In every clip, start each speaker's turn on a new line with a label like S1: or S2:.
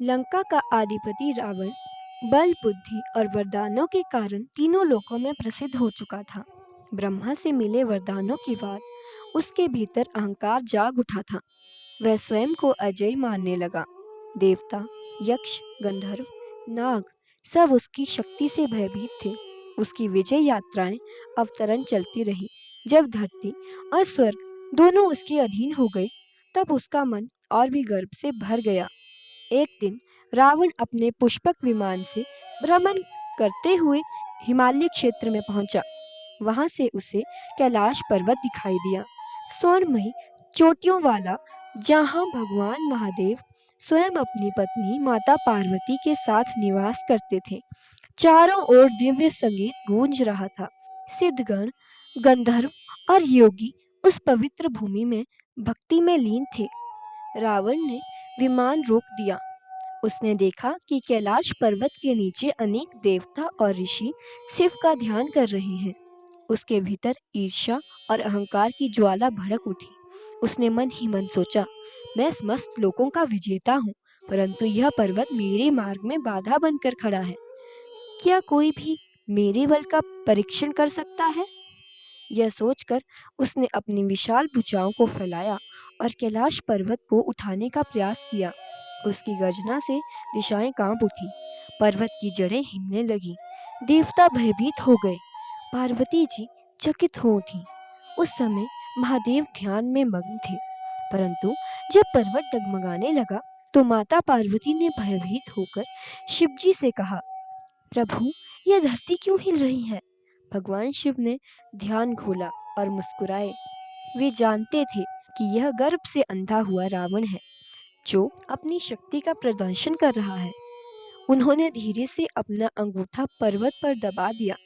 S1: लंका का आधिपति रावण बल, बुद्धि और वरदानों के कारण तीनों लोकों में प्रसिद्ध हो चुका था। ब्रह्मा से मिले वरदानों के बाद उसके भीतर अहंकार जाग उठा था। वह स्वयं को अजय मानने लगा। देवता, यक्ष, गंधर्व, नाग सब उसकी शक्ति से भयभीत थे। उसकी विजय यात्राएं अवतरण चलती रही। जब धरती और स्वर्ग दोनों उसके अधीन हो गए, तब उसका मन और भी गर्व से भर गया। एक दिन रावण अपने पुष्पक विमान से भ्रमण करते हुए हिमालय क्षेत्र में पहुंचा। वहां से उसे कैलाश पर्वत दिखाई दिया, स्वर्णमयी चोटियों वाला, जहां भगवान महादेव स्वयं अपनी पत्नी माता पार्वती के साथ निवास करते थे। चारों ओर दिव्य संगीत गूंज रहा था। सिद्धगण, गंधर्व और योगी उस पवित्र भूमि में भक्ति में लीन थे। रावण ने विमान रोक दिया। उसने देखा कि कैलाश पर्वत के नीचे अनेक देवता और ऋषि शिव का ध्यान कर रहे हैं। उसके भीतर ईर्ष्या और अहंकार की ज्वाला भड़क उठी। उसने मन ही मन सोचा, मैं समस्त लोकों का विजेता हूँ, परंतु यह पर्वत मेरे मार्ग में बाधा बनकर खड़ा है। क्या कोई भी मेरे बल का परीक्षण कर सकता है? यह सोचकर उसने अपनी विशाल भुजाओं को फैलाया और कैलाश पर्वत को उठाने का प्रयास किया। उसकी गर्जना से दिशाएं कांप उठी। पर्वत की जड़ें हिलने लगी। देवता भयभीत हो गए। पार्वती जी चकित हो उठी। उस समय महादेव ध्यान में मग्न थे, परंतु जब पर्वत डगमगाने लगा तो माता पार्वती ने भयभीत होकर शिव जी से कहा, प्रभु, यह धरती क्यों हिल रही है? भगवान शिव ने ध्यान खोला और मुस्कुराए। वे जानते थे कि यह गर्भ से अंधा हुआ रावण है, जो अपनी शक्ति का प्रदर्शन कर रहा है। उन्होंने धीरे से अपना अंगूठा पर्वत पर दबा दिया।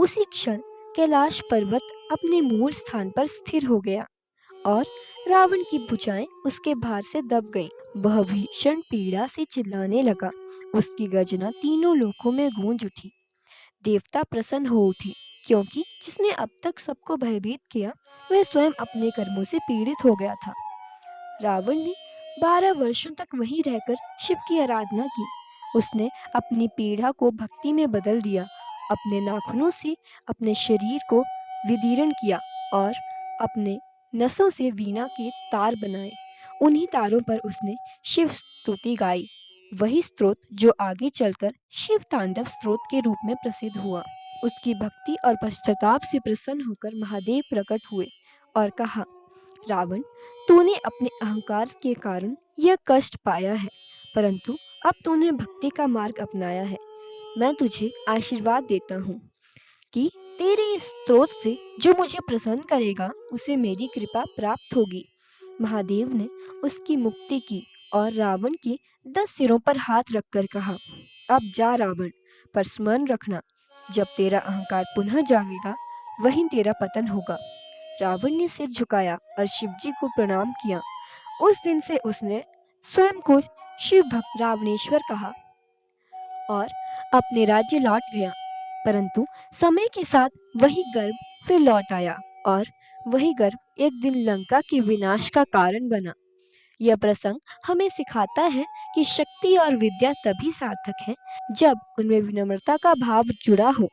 S1: उसी क्षण कैलाश पर्वत अपने मूल स्थान पर स्थिर हो गया और रावण की भुजाएं उसके भार से दब गईं। वह भीषण पीड़ा से चिल्लाने लगा। उसकी गर्जना तीनों लोकों में गूंज उठी। देवता प्रसन्न हो उठे, क्योंकि जिसने अब तक सबको भयभीत किया, वह स्वयं अपने कर्मों से पीड़ित हो गया था। रावण ने 12 वर्षों तक वहीं रहकर शिव की आराधना की। उसने अपनी पीड़ा को भक्ति में बदल दिया। अपने नाखूनों से अपने शरीर को विदीर्ण किया और अपने नसों से वीणा के तार बनाए। उन्हीं तारों पर उसने शिव स्तुति गाई, वही स्तोत्र जो आगे चलकर शिव तांडव स्तोत्र के रूप में प्रसिद्ध हुआ। उसकी भक्ति और पश्चाताप से प्रसन्न होकर महादेव प्रकट हुए और कहा, रावण, तूने अपने अहंकार के कारण यह कष्ट पाया है, परंतु अब तूने भक्ति का मार्ग अपनाया है। मैं तुझे आशीर्वाद देता हूँ कि तेरे इस स्तोत्र से जो मुझे प्रसन्न करेगा, उसे मेरी कृपा प्राप्त होगी। महादेव ने उसकी मुक्ति की और रावण के 10 सिरों पर हाथ रखकर कहा, अब जा रावण, पर स्मरण रखना, जब तेरा अहंकार पुनः जागेगा, वहीं तेरा पतन होगा। रावण ने सिर झुकाया और शिवजी को प्रणाम किया। उस दिन से उसने स्वयं को शिव भक्त रावणेश्वर कहा और अपने राज्य लौट गया। परंतु समय के साथ वही गर्व फिर लौट आया और वही गर्व एक दिन लंका के विनाश का कारण बना। यह प्रसंग हमें सिखाता है कि शक्ति और विद्या तभी सार्थक है जब उनमें विनम्रता का भाव जुड़ा हो,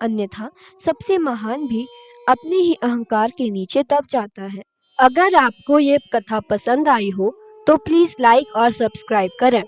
S1: अन्यथा सबसे महान भी अपने ही अहंकार के नीचे दब जाता है। अगर आपको ये कथा पसंद आई हो तो प्लीज लाइक और सब्सक्राइब करें।